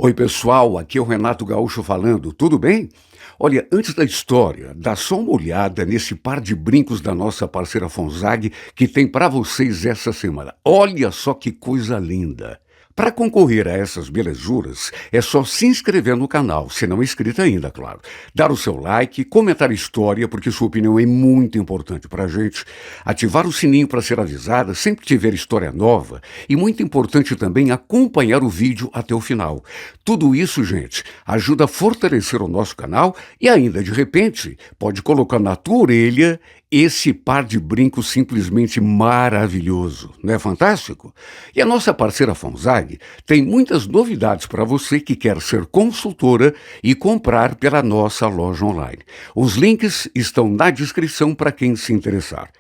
Oi, pessoal, aqui é o Renato Gaúcho falando, tudo bem? Olha, antes da história, dá só uma olhada nesse par de brincos da nossa parceira Fonzag que tem para vocês essa semana. Olha só que coisa linda! Para concorrer a essas belezuras, é só se inscrever no canal, se não é inscrito ainda, claro. Dar o seu like, comentar a história, porque sua opinião é muito importante para a gente. Ativar o sininho para ser avisada sempre que tiver história nova. E muito importante também acompanhar o vídeo até o final. Tudo isso, gente, ajuda a fortalecer o nosso canal e ainda, de repente, pode colocar na tua orelha esse par de brincos simplesmente maravilhoso, não é fantástico? E a nossa parceira Fonzag tem muitas novidades para você que quer ser consultora e comprar pela nossa loja online. Os links estão na descrição para quem se interessar.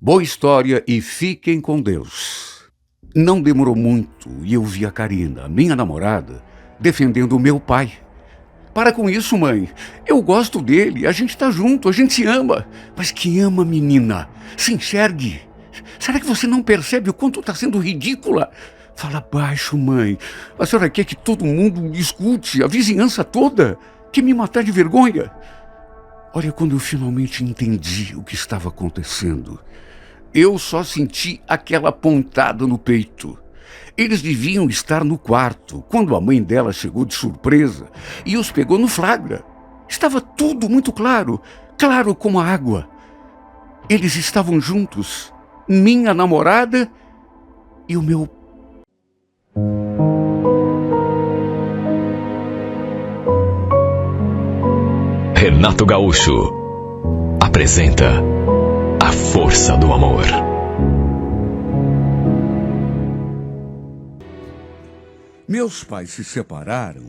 Boa história e fiquem com Deus. Não demorou muito e eu vi a Karina, minha namorada, defendendo o meu pai. Para com isso, mãe. Eu gosto dele, a gente tá junto, a gente se ama. Mas que ama, menina? Se enxergue. Será que você não percebe o quanto tá sendo ridícula? Fala baixo, mãe. A senhora quer que todo mundo escute, a vizinhança toda? Quer me matar de vergonha? Olha, quando eu finalmente entendi o que estava acontecendo, eu só senti aquela pontada no peito. Eles deviam estar no quarto, quando a mãe dela chegou de surpresa e os pegou no flagra. Estava tudo muito claro, claro como a água. Eles estavam juntos, minha namorada e o meu... Renato Gaúcho apresenta A Força do Amor. Meus pais se separaram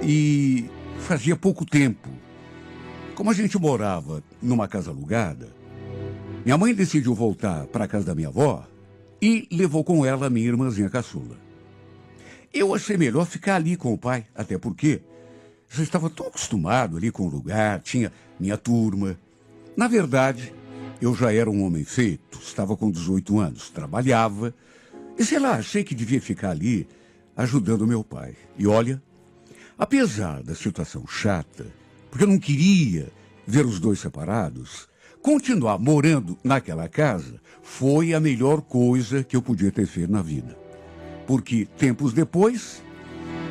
e fazia pouco tempo. Como a gente morava numa casa alugada, minha mãe decidiu voltar para a casa da minha avó e levou com ela a minha irmãzinha caçula. Eu achei melhor ficar ali com o pai, até porque já estava tão acostumado ali com o lugar, tinha minha turma. Na verdade, eu já era um homem feito, estava com 18 anos, trabalhava. E sei lá, achei que devia ficar ali ajudando meu pai. E olha, apesar da situação chata, porque eu não queria ver os dois separados, continuar morando naquela casa foi a melhor coisa que eu podia ter feito na vida. Porque tempos depois,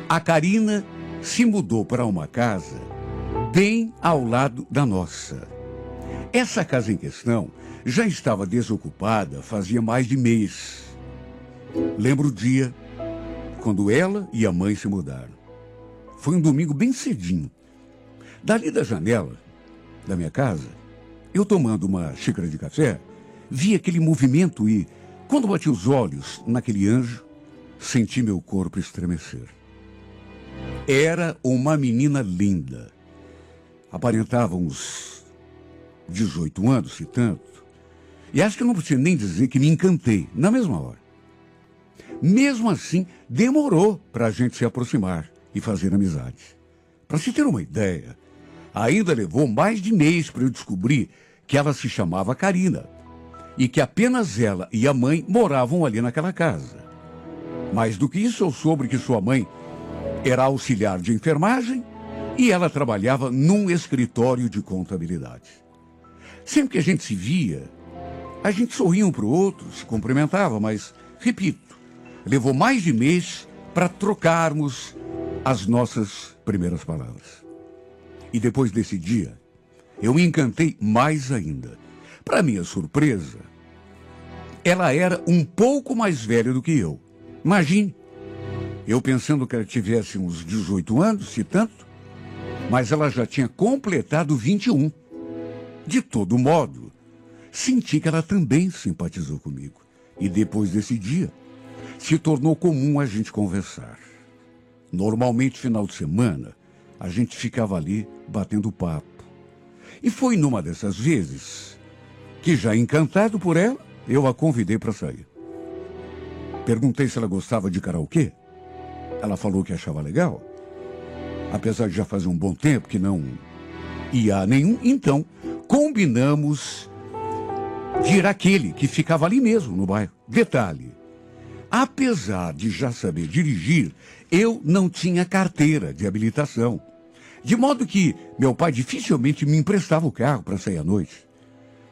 a Karina se mudou para uma casa bem ao lado da nossa. Essa casa em questão já estava desocupada fazia mais de mês. Lembro o dia quando ela e a mãe se mudaram. Foi um domingo bem cedinho. Dali da janela da minha casa, eu tomando uma xícara de café, vi aquele movimento e, quando bati os olhos naquele anjo, senti meu corpo estremecer. Era uma menina linda. Aparentava uns 18 anos, se tanto. E acho que eu não preciso nem dizer que me encantei na mesma hora. Mesmo assim, demorou para a gente se aproximar e fazer amizade. Para se ter uma ideia, ainda levou mais de mês para eu descobrir que ela se chamava Karina e que apenas ela e a mãe moravam ali naquela casa. Mais do que isso, eu soube que sua mãe era auxiliar de enfermagem e ela trabalhava num escritório de contabilidade. Sempre que a gente se via, a gente sorria um para o outro, se cumprimentava, mas, repito, levou mais de mês para trocarmos as nossas primeiras palavras. E depois desse dia, eu me encantei mais ainda. Para minha surpresa, ela era um pouco mais velha do que eu. Imagine, eu pensando que ela tivesse uns 18 anos, se tanto, mas ela já tinha completado 21. De todo modo, senti que ela também simpatizou comigo. E depois desse dia, se tornou comum a gente conversar. Normalmente, final de semana, a gente ficava ali batendo papo. E foi numa dessas vezes que, já encantado por ela, eu a convidei para sair. Perguntei se ela gostava de karaokê. Ela falou que achava legal. Apesar de já fazer um bom tempo que não ia a nenhum, então combinamos de ir àquele que ficava ali mesmo, no bairro. Detalhe, apesar de já saber dirigir, eu não tinha carteira de habilitação. De modo que meu pai dificilmente me emprestava o carro para sair à noite.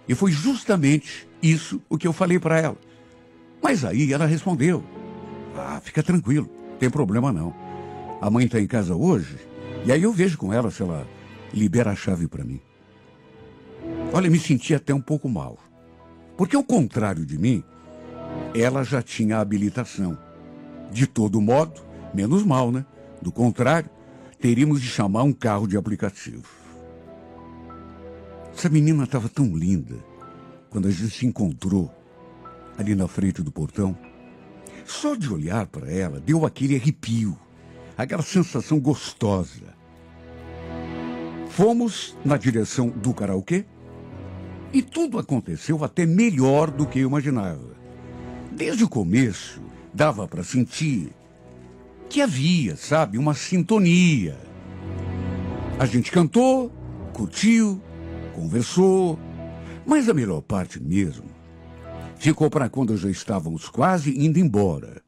E foi justamente isso o que eu falei para ela. Mas aí ela respondeu: "Ah, fica tranquilo, não tem problema não. A mãe está em casa hoje, e aí eu vejo com ela se ela libera a chave para mim." Olha, me senti até um pouco mal. Porque ao contrário de mim, ela já tinha a habilitação. De todo modo, menos mal, né? Do contrário, teríamos de chamar um carro de aplicativo. Essa menina estava tão linda quando a gente se encontrou ali na frente do portão. Só de olhar para ela deu aquele arrepio, aquela sensação gostosa. Fomos na direção do karaokê e tudo aconteceu até melhor do que eu imaginava. Desde o começo, dava para sentir que havia, sabe, uma sintonia. A gente cantou, curtiu, conversou, mas a melhor parte mesmo ficou para quando já estávamos quase indo embora.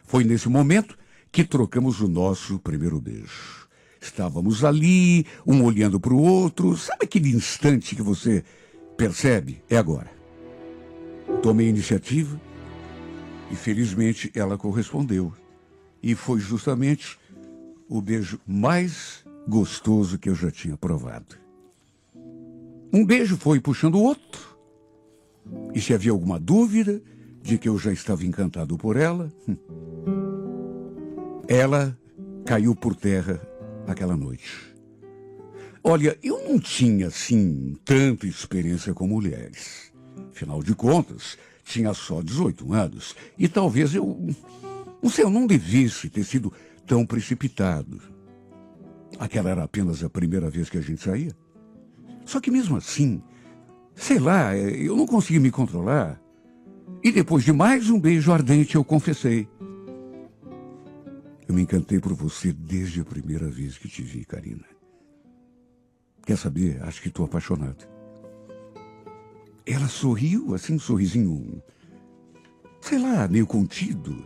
Foi nesse momento que trocamos o nosso primeiro beijo. Estávamos ali, um olhando para o outro, sabe aquele instante que você percebe? É agora. Tomei a iniciativa e felizmente ela correspondeu. E foi justamente o beijo mais gostoso que eu já tinha provado. Um beijo foi puxando o outro. E se havia alguma dúvida de que eu já estava encantado por ela, ela caiu por terra aquela noite. Olha, eu não tinha, assim, tanta experiência com mulheres. Afinal de contas, tinha só 18 anos. E talvez eu não devesse ter sido tão precipitado. Aquela era apenas a primeira vez que a gente saía. Só que mesmo assim, sei lá, eu não consegui me controlar. E depois de mais um beijo ardente, eu confessei: "Eu me encantei por você desde a primeira vez que te vi, Karina. Quer saber? Acho que estou apaixonado." Ela sorriu, assim, um sorrisinho, sei lá, meio contido.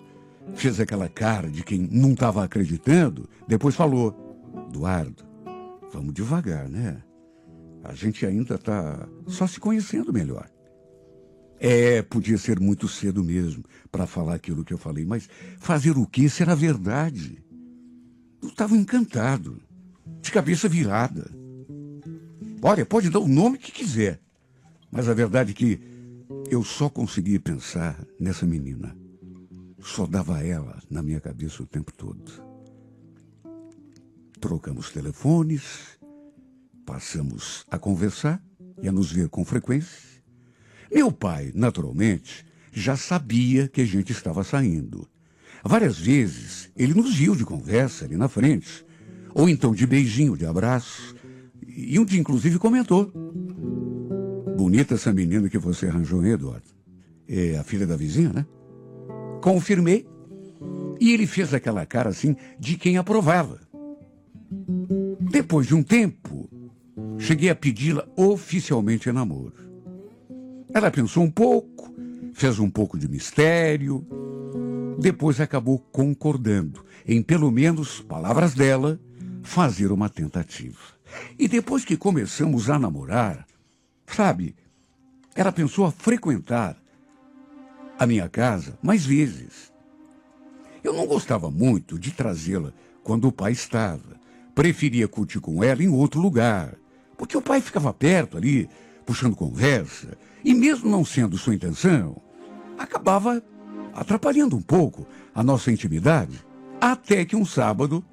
Fez aquela cara de quem não estava acreditando. Depois falou: "Eduardo, vamos devagar, né? A gente ainda está só se conhecendo melhor." Podia ser muito cedo mesmo para falar aquilo que eu falei, mas fazer o quê se era verdade? Eu estava encantado, de cabeça virada. Olha, pode dar o nome que quiser, mas a verdade é que eu só conseguia pensar nessa menina. Só dava ela na minha cabeça o tempo todo. Trocamos telefones, passamos a conversar e a nos ver com frequência. Meu pai, naturalmente, já sabia que a gente estava saindo. Várias vezes ele nos viu de conversa ali na frente, ou então de beijinho, de abraço, e um dia inclusive comentou: "Bonita essa menina que você arranjou, hein, Eduardo? É a filha da vizinha, né?" Confirmei, e ele fez aquela cara assim de quem aprovava. Depois de um tempo, cheguei a pedi-la oficialmente em namoro. Ela pensou um pouco, fez um pouco de mistério, depois acabou concordando em, pelo menos, palavras dela, fazer uma tentativa. E depois que começamos a namorar, sabe, ela pensou a frequentar a minha casa mais vezes. Eu não gostava muito de trazê-la quando o pai estava. Preferia curtir com ela em outro lugar, porque o pai ficava perto ali, puxando conversa, e mesmo não sendo sua intenção, acabava atrapalhando um pouco a nossa intimidade, até que um sábado,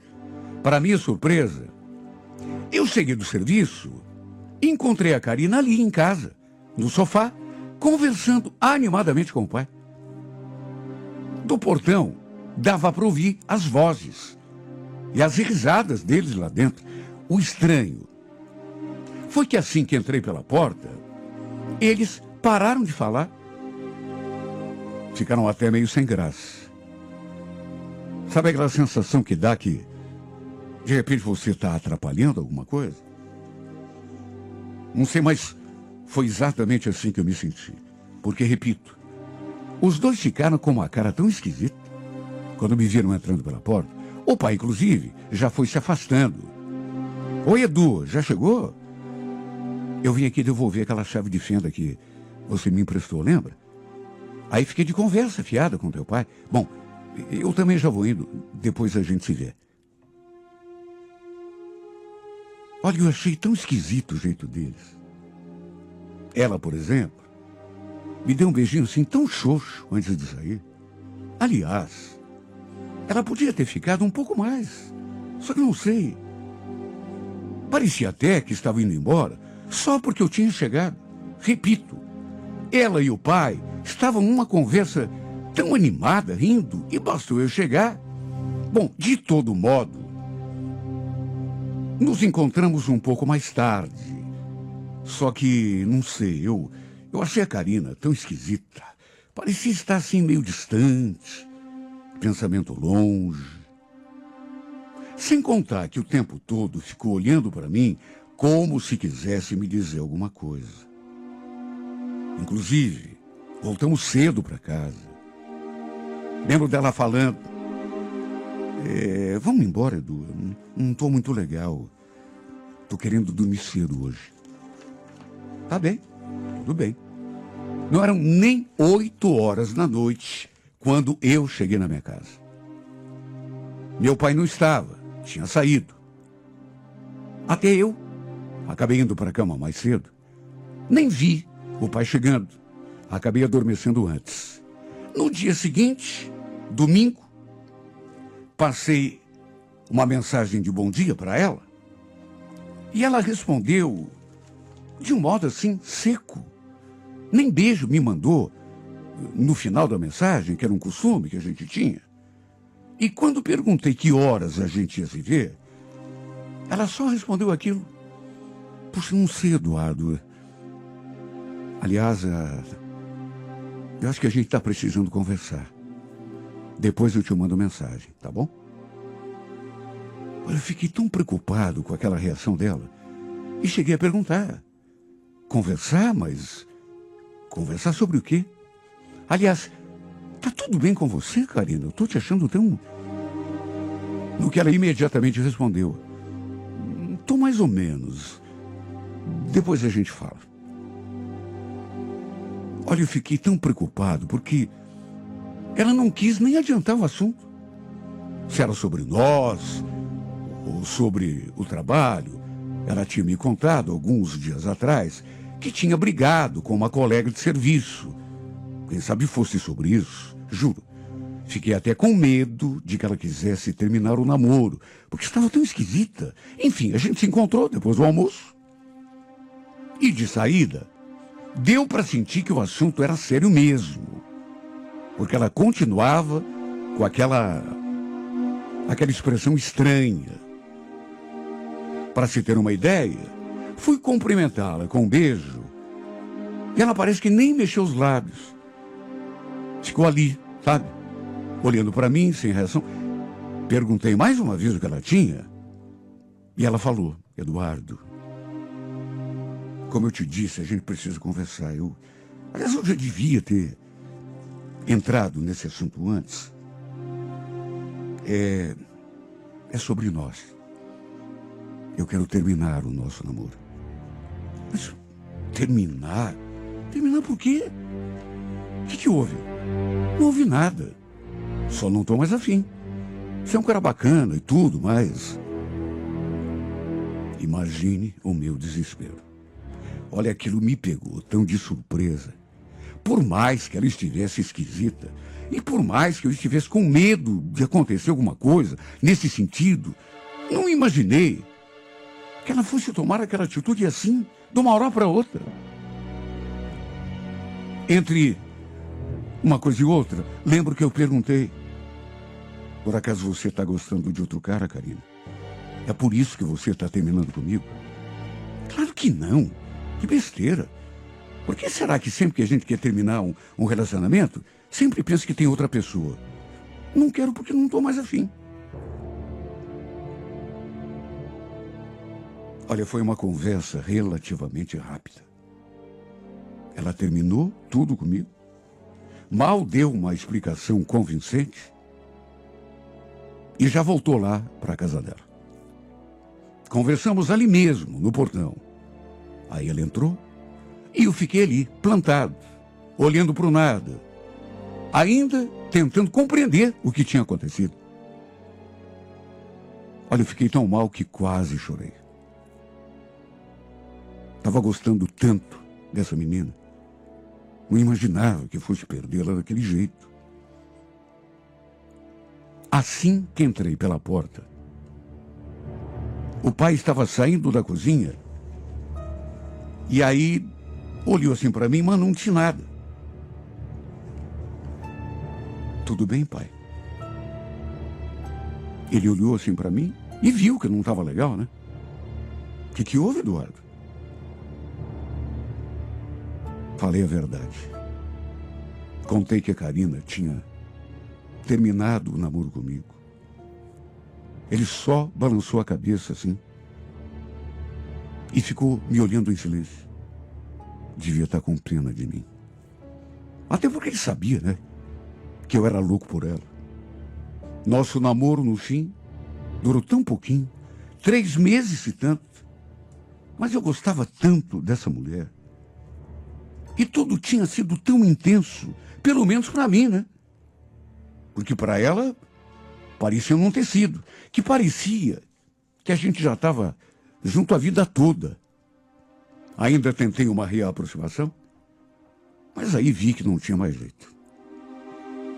para minha surpresa, eu cheguei do serviço e encontrei a Karina ali em casa, no sofá, conversando animadamente com o pai. Do portão, dava para ouvir as vozes e as risadas deles lá dentro. O estranho foi que assim que entrei pela porta, eles pararam de falar. Ficaram até meio sem graça. Sabe aquela sensação que dá que, de repente, você está atrapalhando alguma coisa? Não sei, mas foi exatamente assim que eu me senti. Porque, repito, Os dois ficaram com uma cara tão esquisita quando me viram entrando pela porta. O pai, inclusive, já foi se afastando. Oi, Edu, já chegou? Eu vim aqui devolver aquela chave de fenda que você me emprestou, lembra? Aí fiquei de conversa fiada com teu pai. Bom, eu também já vou indo, depois a gente se vê. Olha, eu achei tão esquisito o jeito deles. Ela, por exemplo, me deu um beijinho assim tão xoxo antes de sair. Aliás, ela podia ter ficado um pouco mais. Só que não sei. Parecia até que estava indo embora só porque eu tinha chegado. Repito, ela e o pai estavam numa conversa tão animada, rindo, e bastou eu chegar. Bom, de todo modo, nos encontramos um pouco mais tarde. Só que, não sei, eu achei a Karina tão esquisita. Parecia estar assim meio distante, pensamento longe. Sem contar que o tempo todo ficou olhando para mim como se quisesse me dizer alguma coisa. Inclusive, voltamos cedo para casa. Lembro dela falando: vamos embora, Edu. Não estou muito legal. Estou querendo dormir cedo hoje. Tá bem, tudo bem. Não eram nem 8 horas da noite quando eu cheguei na minha casa. Meu pai não estava, tinha saído. Até eu acabei indo para a cama mais cedo. Nem vi o pai chegando. Acabei adormecendo antes. No dia seguinte, domingo, passei uma mensagem de bom dia para ela. E ela respondeu de um modo assim, seco. Nem beijo me mandou no final da mensagem, que era um costume que a gente tinha. E quando perguntei que horas a gente ia se ver, ela só respondeu aquilo: puxa, não sei, Eduardo. Aliás, eu acho que a gente está precisando conversar. Depois eu te mando mensagem, tá bom? Eu fiquei tão preocupado com aquela reação dela e cheguei a perguntar: conversar? Mas conversar sobre o quê? Aliás, tá tudo bem com você, Karina? Eu tô te achando tão... No que ela imediatamente respondeu: tô mais ou menos. Depois a gente fala. Olha, eu fiquei tão preocupado porque ela não quis nem adiantar o assunto. Se era sobre nós ou sobre o trabalho. Ela tinha me contado alguns dias atrás que tinha brigado com uma colega de serviço. Quem sabe fosse sobre isso, juro. Fiquei até com medo de que ela quisesse terminar o namoro, porque estava tão esquisita. Enfim, a gente se encontrou depois do almoço. E de saída, deu para sentir que o assunto era sério mesmo. Porque ela continuava com aquela expressão estranha. Para se ter uma ideia, fui cumprimentá-la com um beijo e ela parece que nem mexeu os lábios. Ficou ali, sabe? Olhando para mim, sem reação. Perguntei mais uma vez o que ela tinha e ela falou: Eduardo, como eu te disse, a gente precisa conversar. Aliás, eu já devia ter entrado nesse assunto antes. É sobre nós. Eu quero terminar o nosso namoro. Mas terminar? Terminar por quê? O que houve? Não houve nada. Só não estou mais afim. Você é um cara bacana e tudo, mas... Imagine o meu desespero. Olha, aquilo me pegou tão de surpresa. Por mais que ela estivesse esquisita, e por mais que eu estivesse com medo de acontecer alguma coisa nesse sentido, não imaginei que ela fosse tomar aquela atitude assim, de uma hora para outra. Entre uma coisa e outra, lembro que eu perguntei: por acaso você está gostando de outro cara, Karina? É por isso que você está terminando comigo? Claro que não. Que besteira. Por que será que sempre que a gente quer terminar um relacionamento, sempre pensa que tem outra pessoa? Não quero porque não estou mais afim. Olha, foi uma conversa relativamente rápida. Ela terminou tudo comigo. mal deu uma explicação convincente e já voltou lá para a casa dela. Conversamos ali mesmo, no portão. Aí ela entrou e eu fiquei ali, plantado, olhando para o nada, ainda tentando compreender o que tinha acontecido. Olha, eu fiquei tão mal que quase chorei. Estava gostando tanto dessa menina. Não imaginava que fosse perdê-la daquele jeito. Assim que entrei pela porta, o pai estava saindo da cozinha e aí olhou assim para mim, mas não disse nada. Tudo bem, pai? Ele olhou assim para mim e viu que não estava legal, né? O que houve, Eduardo? Falei a verdade. Contei que a Karina tinha terminado o namoro comigo. Ele só balançou a cabeça assim e ficou me olhando em silêncio. Devia estar com pena de mim. Até porque ele sabia, né? Que eu era louco por ela. Nosso namoro, no fim, durou tão pouquinho. 3 meses e tanto. Mas eu gostava tanto dessa mulher. E tudo tinha sido tão intenso, pelo menos para mim, né? Porque para ela, parecia não ter sido. Que parecia que a gente já estava junto a vida toda. Ainda tentei uma reaproximação, mas aí vi que não tinha mais jeito.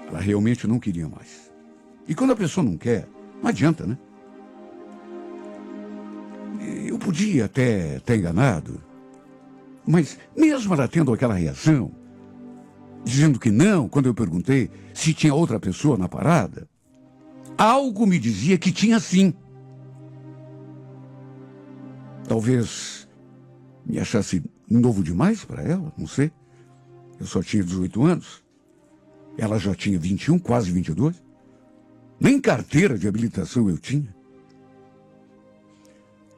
Ela realmente não queria mais. E quando a pessoa não quer, não adianta, né? Eu podia até ter enganado, mas mesmo ela tendo aquela reação, dizendo que não, quando eu perguntei se tinha outra pessoa na parada, algo me dizia que tinha sim. Talvez me achasse novo demais para ela, não sei. Eu só tinha 18 anos. Ela já tinha 21, quase 22. Nem carteira de habilitação eu tinha.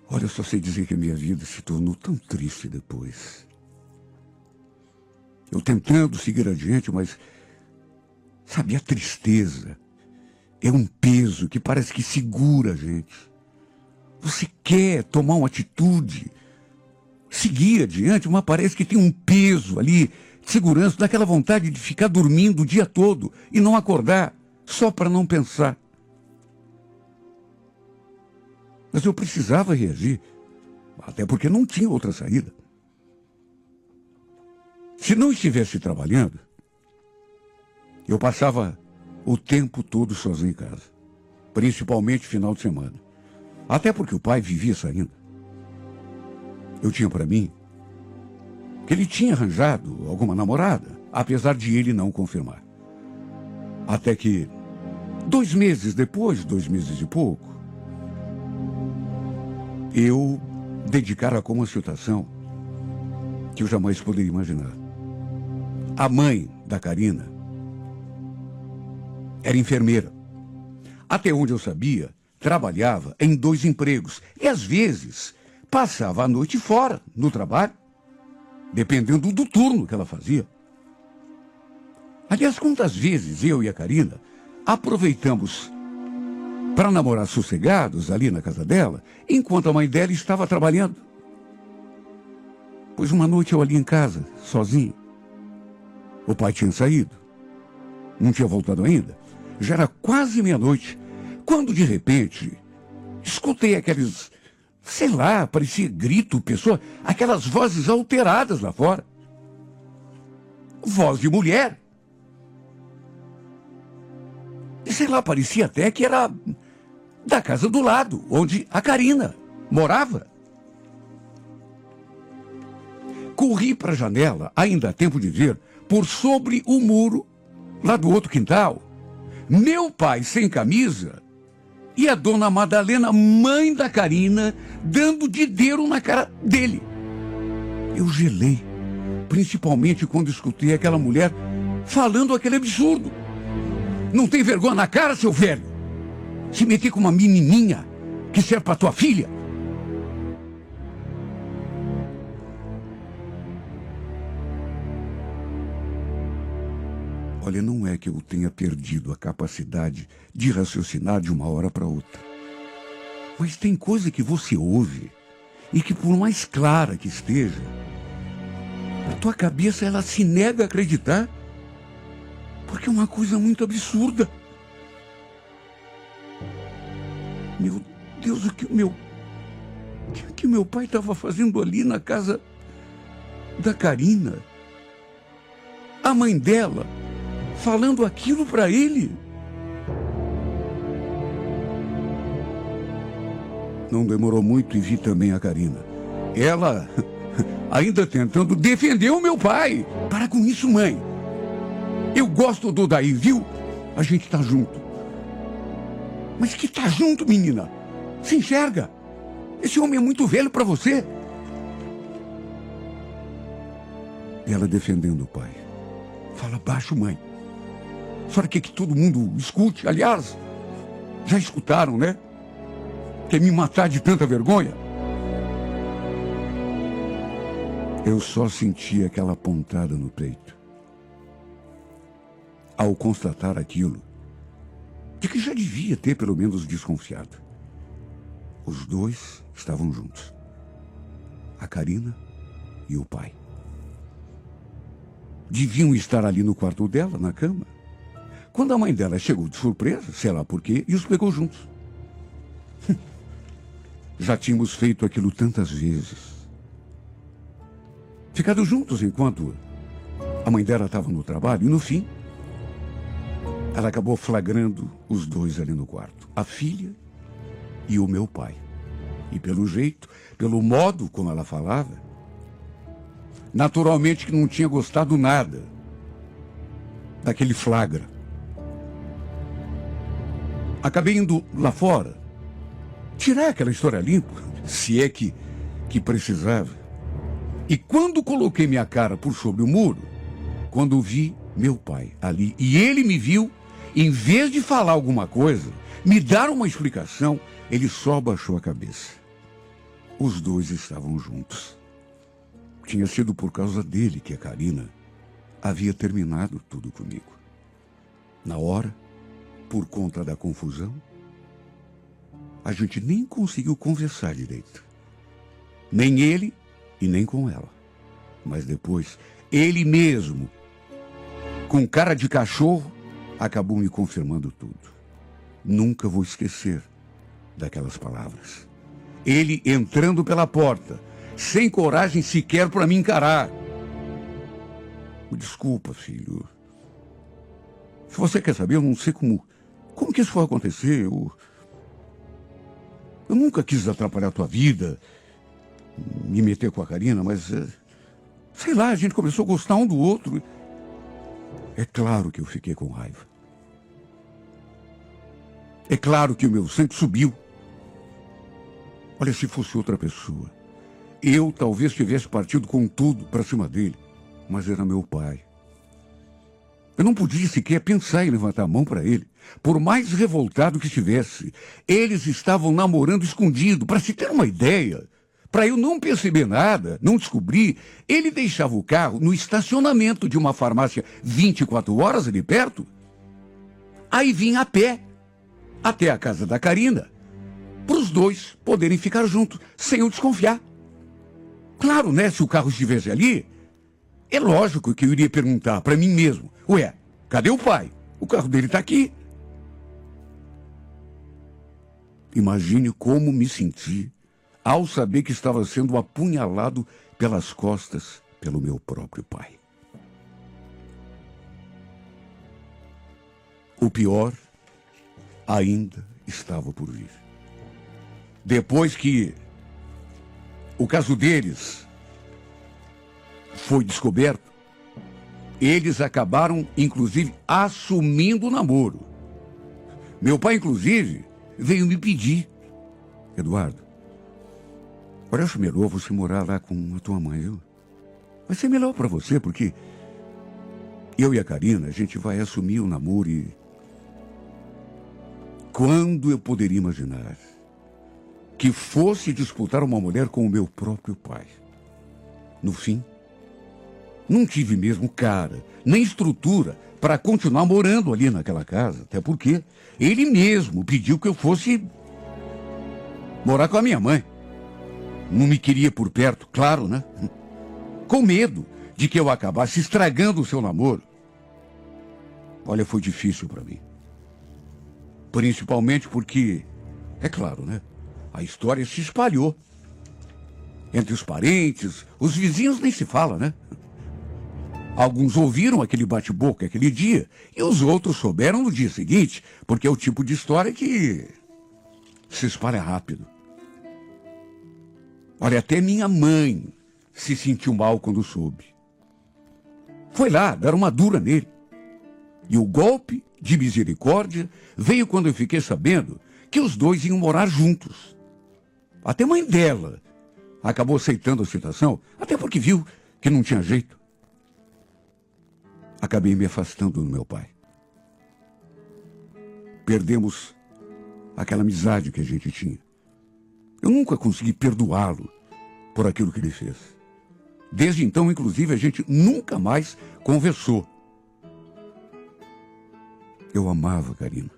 Olha, eu só sei dizer que a minha vida se tornou tão triste depois. Eu tentando seguir adiante, mas, sabe, a tristeza é um peso que parece que segura a gente. Você quer tomar uma atitude, seguir adiante, mas parece que tem um peso ali, de segurança, daquela vontade de ficar dormindo o dia todo e não acordar, só para não pensar. Mas eu precisava reagir, até porque não tinha outra saída. Se não estivesse trabalhando, eu passava o tempo todo sozinho em casa, principalmente final de semana. Até porque o pai vivia saindo. Eu tinha para mim que ele tinha arranjado alguma namorada, apesar de ele não confirmar. Até que 2 meses depois, 2 meses e pouco, eu dedicara como uma situação que eu jamais poderia imaginar. A mãe da Karina era enfermeira. Até onde eu sabia, trabalhava em 2 empregos. E às vezes passava a noite fora, no trabalho, dependendo do turno que ela fazia. Aliás, quantas vezes eu e a Karina aproveitamos para namorar sossegados ali na casa dela, enquanto a mãe dela estava trabalhando. Pois uma noite eu ali em casa, sozinho. O pai tinha saído. Não tinha voltado ainda. Já era quase meia-noite, quando de repente escutei aqueles, sei lá, parecia grito, pessoa, aquelas vozes alteradas lá fora. Voz de mulher. E sei lá, parecia até que era da casa do lado, onde a Karina morava. Corri para a janela, ainda há tempo de ver, por sobre o muro, lá do outro quintal, meu pai sem camisa e a dona Madalena, mãe da Karina, dando dedo na cara dele. Eu gelei, principalmente quando escutei aquela mulher falando aquele absurdo. Não tem vergonha na cara, seu velho? Se meter com uma menininha que serve para tua filha? Olha, não é que eu tenha perdido a capacidade de raciocinar de uma hora para outra. Mas tem coisa que você ouve e que, por mais clara que esteja, a tua cabeça ela se nega a acreditar, porque é uma coisa muito absurda. Meu Deus, o que meu pai estava fazendo ali na casa da Karina? A mãe dela falando aquilo para ele. Não demorou muito e vi também a Karina. Ela ainda tentando defender o meu pai. Para com isso, mãe. Eu gosto do Daí, viu? A gente tá junto. Mas que tá junto, menina? Se enxerga. Esse homem é muito velho para você. E ela defendendo o pai. Fala baixo, mãe. A senhora quer que todo mundo escute? Aliás, já escutaram, né? Quer me matar de tanta vergonha? Eu só senti aquela pontada no peito. Ao constatar aquilo, de que já devia ter pelo menos desconfiado. Os dois estavam juntos. A Karina e o pai. Deviam estar ali no quarto dela, na cama. Quando a mãe dela chegou de surpresa, sei lá por quê, e os pegou juntos. Já tínhamos feito aquilo tantas vezes. Ficado juntos enquanto a mãe dela estava no trabalho, e no fim, ela acabou flagrando os dois ali no quarto. A filha e o meu pai. E pelo jeito, pelo modo como ela falava, naturalmente que não tinha gostado nada daquele flagra. Acabei indo lá fora, tirar aquela história limpa, se é que precisava. E quando coloquei minha cara por sobre o muro, quando vi meu pai ali, e ele me viu, em vez de falar alguma coisa, me dar uma explicação, ele só abaixou a cabeça. Os dois estavam juntos. Tinha sido por causa dele que a Karina havia terminado tudo comigo. Na hora, por conta da confusão, a gente nem conseguiu conversar direito. Nem ele e nem com ela. Mas depois, ele mesmo, com cara de cachorro, acabou me confirmando tudo. Nunca vou esquecer daquelas palavras. Ele entrando pela porta, sem coragem sequer para me encarar. Desculpa, filho. Se você quer saber, eu não sei como que isso foi acontecer. Eu nunca quis atrapalhar a tua vida, me meter com a Karina, mas, sei lá, a gente começou a gostar um do outro. É claro que eu fiquei com raiva. É claro que o meu sangue subiu. Olha, se fosse outra pessoa, eu talvez tivesse partido com tudo para cima dele, mas era meu pai. Eu não podia sequer pensar em levantar a mão para ele. Por mais revoltado que estivesse, eles estavam namorando escondido. Para se ter uma ideia, para eu não perceber nada, não descobrir, ele deixava o carro no estacionamento de uma farmácia 24 horas ali perto. Aí vinha a pé até a casa da Karina, para os dois poderem ficar juntos, sem eu desconfiar. Claro, né, se o carro estivesse ali, é lógico que eu iria perguntar para mim mesmo: ué, cadê o pai? O carro dele está aqui. Imagine como me senti ao saber que estava sendo apunhalado pelas costas pelo meu próprio pai. O pior ainda estava por vir. Depois que o caso deles foi descoberto, eles acabaram, inclusive, assumindo o namoro. Meu pai, inclusive, veio me pedir: Eduardo, olha, acho melhor você morar lá com a tua mãe, viu? Vai ser melhor para você, porque eu e a Karina, a gente vai assumir o namoro e... Quando eu poderia imaginar que fosse disputar uma mulher com o meu próprio pai? No fim, não tive mesmo cara, nem estrutura para continuar morando ali naquela casa, até porque ele mesmo pediu que eu fosse morar com a minha mãe. Não me queria por perto, claro, né? Com medo de que eu acabasse estragando o seu namoro. Olha, foi difícil para mim. Principalmente porque, é claro, né? A história se espalhou. Entre os parentes, os vizinhos nem se fala, né? Alguns ouviram aquele bate-boca aquele dia e os outros souberam no dia seguinte, porque é o tipo de história que se espalha rápido. Olha, até minha mãe se sentiu mal quando soube. Foi lá dar uma dura nele. E o golpe de misericórdia veio quando eu fiquei sabendo que os dois iam morar juntos. Até a mãe dela acabou aceitando a situação, até porque viu que não tinha jeito. Acabei me afastando do meu pai. Perdemos aquela amizade que a gente tinha. Eu nunca consegui perdoá-lo por aquilo que ele fez. Desde então, inclusive, a gente nunca mais conversou. Eu amava a Karina.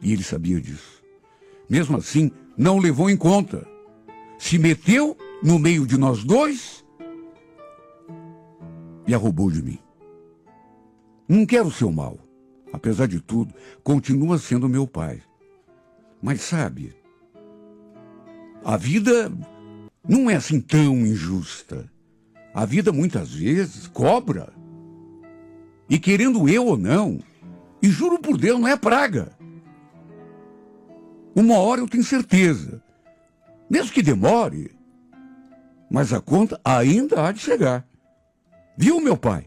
E ele sabia disso. Mesmo assim, não levou em conta. Se meteu no meio de nós dois e a roubou de mim. Não quero o seu mal. Apesar de tudo, continua sendo meu pai. Mas sabe, a vida não é assim tão injusta. A vida muitas vezes cobra. E querendo eu ou não, e juro por Deus, não é praga. Uma hora eu tenho certeza. Mesmo que demore, mas a conta ainda há de chegar. Viu, meu pai?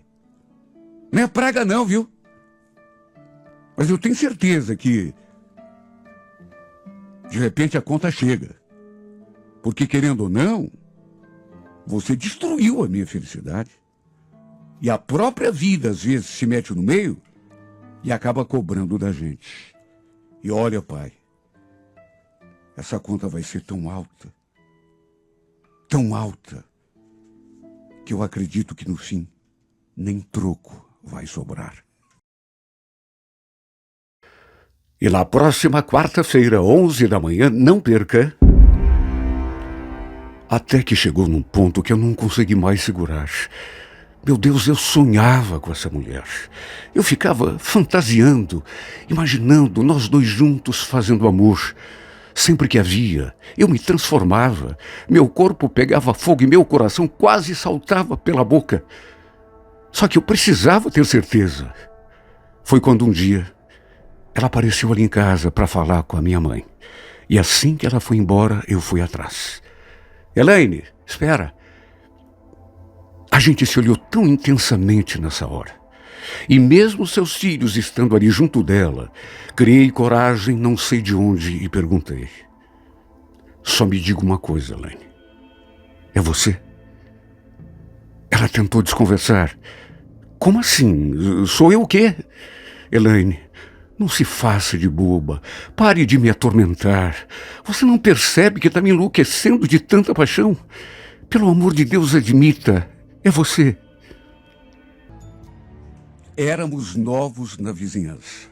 Não é praga não, viu? Mas eu tenho certeza que de repente a conta chega. Porque querendo ou não, você destruiu a minha felicidade. E a própria vida às vezes se mete no meio e acaba cobrando da gente. E olha, pai, essa conta vai ser tão alta, que eu acredito que no fim nem troco vai sobrar. E na próxima quarta-feira, 11 da manhã, não perca. Até que chegou num ponto que eu não consegui mais segurar. Meu Deus, eu sonhava com essa mulher. Eu ficava fantasiando, imaginando nós dois juntos fazendo amor. Sempre que havia, eu me transformava. Meu corpo pegava fogo e meu coração quase saltava pela boca. Só que eu precisava ter certeza. Foi quando um dia ela apareceu ali em casa para falar com a minha mãe. E assim que ela foi embora, eu fui atrás. Elaine, espera. A gente se olhou tão intensamente nessa hora. E mesmo seus filhos estando ali junto dela, criei coragem, não sei de onde, e perguntei. Só me diga uma coisa, Elaine. É você? Ela tentou desconversar. Como assim? Sou eu o quê? Elaine, não se faça de boba. Pare de me atormentar. Você não percebe que está me enlouquecendo de tanta paixão? Pelo amor de Deus, admita. É você. Éramos novos na vizinhança.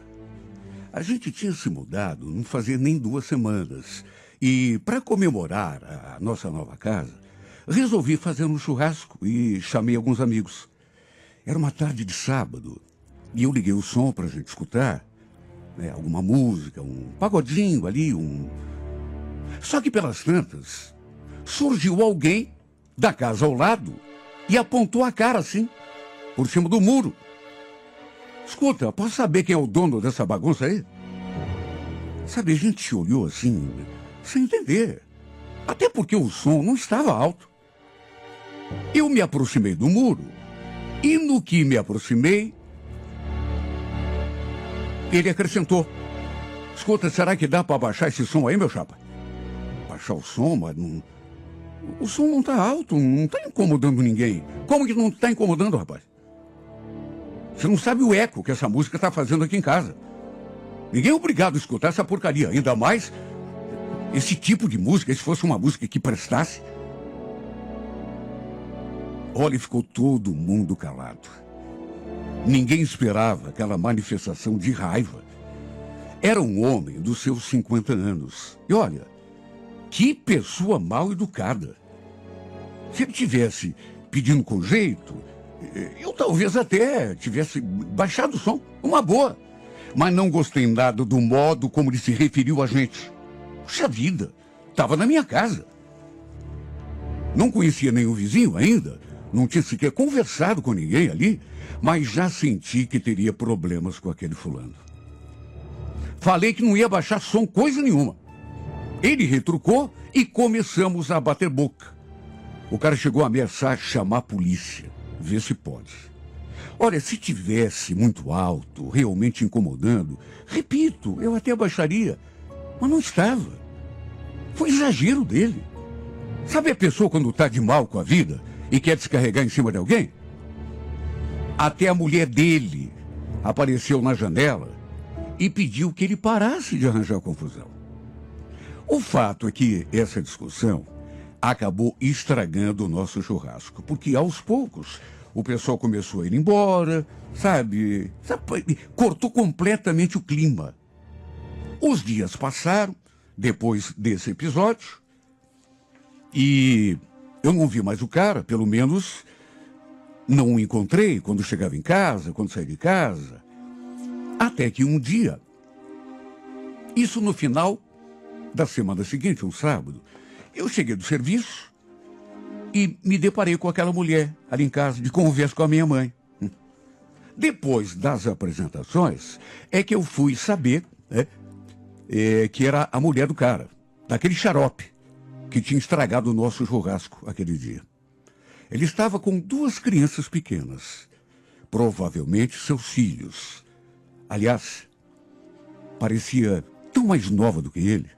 A gente tinha se mudado não fazia nem 2 semanas. E, para comemorar a nossa nova casa, resolvi fazer um churrasco e chamei alguns amigos. Era uma tarde de sábado e eu liguei o som para a gente escutar. Alguma música, um pagodinho ali, Só que pelas tantas, surgiu alguém da casa ao lado e apontou a cara assim, por cima do muro. Escuta, posso saber quem é o dono dessa bagunça aí? Sabe, a gente se olhou assim, sem entender. Até porque o som não estava alto. Eu me aproximei do muro e no que me aproximei, ele acrescentou. Escuta, será que dá para baixar esse som aí, meu chapa? Baixar o som, mas não... O som não tá alto, não tá incomodando ninguém. Como que não tá incomodando, rapaz? Você não sabe o eco que essa música tá fazendo aqui em casa. Ninguém é obrigado a escutar essa porcaria, ainda mais esse tipo de música, se fosse uma música que prestasse. Olha, ficou todo mundo calado. Ninguém esperava aquela manifestação de raiva. Era um homem dos seus 50 anos. E olha, que pessoa mal educada. Se ele tivesse pedindo com jeito, eu talvez até tivesse baixado o som, uma boa. Mas não gostei nada do modo como ele se referiu a gente. Puxa vida, estava na minha casa. Não conhecia nenhum vizinho ainda, não tinha sequer conversado com ninguém ali, mas já senti que teria problemas com aquele fulano. Falei que não ia baixar som coisa nenhuma. Ele retrucou e começamos a bater boca. O cara chegou a ameaçar chamar a polícia, ver se pode. Olha, se tivesse muito alto, realmente incomodando, repito, eu até abaixaria, mas não estava. Foi exagero dele. Sabe a pessoa quando está de mal com a vida e quer descarregar em cima de alguém? Até a mulher dele apareceu na janela e pediu que ele parasse de arranjar confusão. O fato é que essa discussão acabou estragando o nosso churrasco, porque aos poucos o pessoal começou a ir embora, sabe, cortou completamente o clima. Os dias passaram, depois desse episódio, e eu não vi mais o cara, pelo menos não o encontrei quando chegava em casa, quando saí de casa. Até que um dia, isso no final da semana seguinte, um sábado, eu cheguei do serviço e me deparei com aquela mulher ali em casa, de conversa com a minha mãe. Depois das apresentações, é que eu fui saber que era a mulher do cara, daquele xarope que tinha estragado o nosso churrasco aquele dia. Ele estava com 2 crianças pequenas, provavelmente seus filhos. Aliás, parecia tão mais nova do que ele.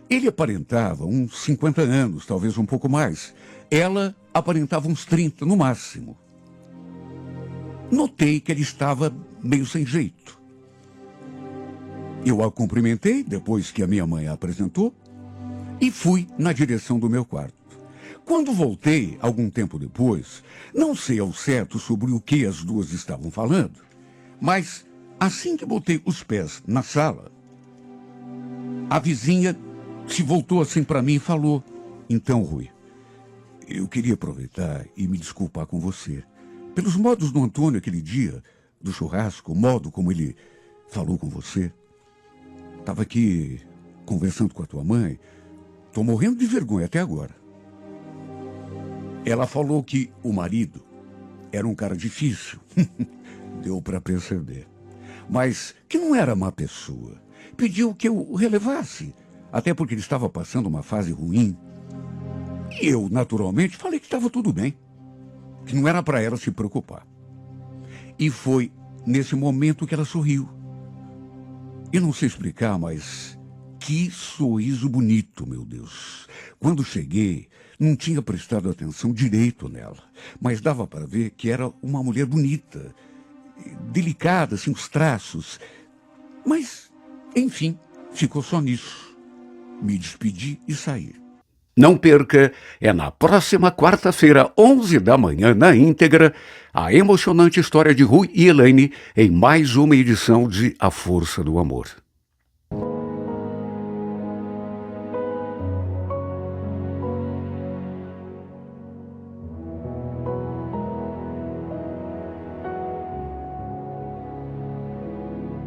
Ele aparentava uns 50 anos, talvez um pouco mais. Ela aparentava uns 30 no máximo. Notei que ele estava meio sem jeito. Eu a cumprimentei depois que a minha mãe a apresentou e fui na direção do meu quarto. Quando voltei, algum tempo depois, não sei ao certo sobre o que as duas estavam falando, mas assim que botei os pés na sala, a vizinha se voltou assim para mim e falou: então, Rui, eu queria aproveitar e me desculpar com você pelos modos do Antônio aquele dia, do churrasco, o modo como ele falou com você. Estava aqui conversando com a tua mãe, estou morrendo de vergonha até agora. Ela falou que o marido era um cara difícil, deu para perceber, mas que não era má pessoa. Pediu que eu o relevasse, até porque ele estava passando uma fase ruim. E eu, naturalmente, falei que estava tudo bem, que não era para ela se preocupar. E foi nesse momento que ela sorriu. Eu não sei explicar, mas que sorriso bonito, meu Deus. Quando cheguei, não tinha prestado atenção direito nela, mas dava para ver que era uma mulher bonita, delicada, assim, os traços. Mas, enfim, ficou só nisso. Me despedi e saí. Não perca, é na próxima quarta-feira, 11 da manhã, na íntegra, a emocionante história de Rui e Elaine em mais uma edição de A Força do Amor.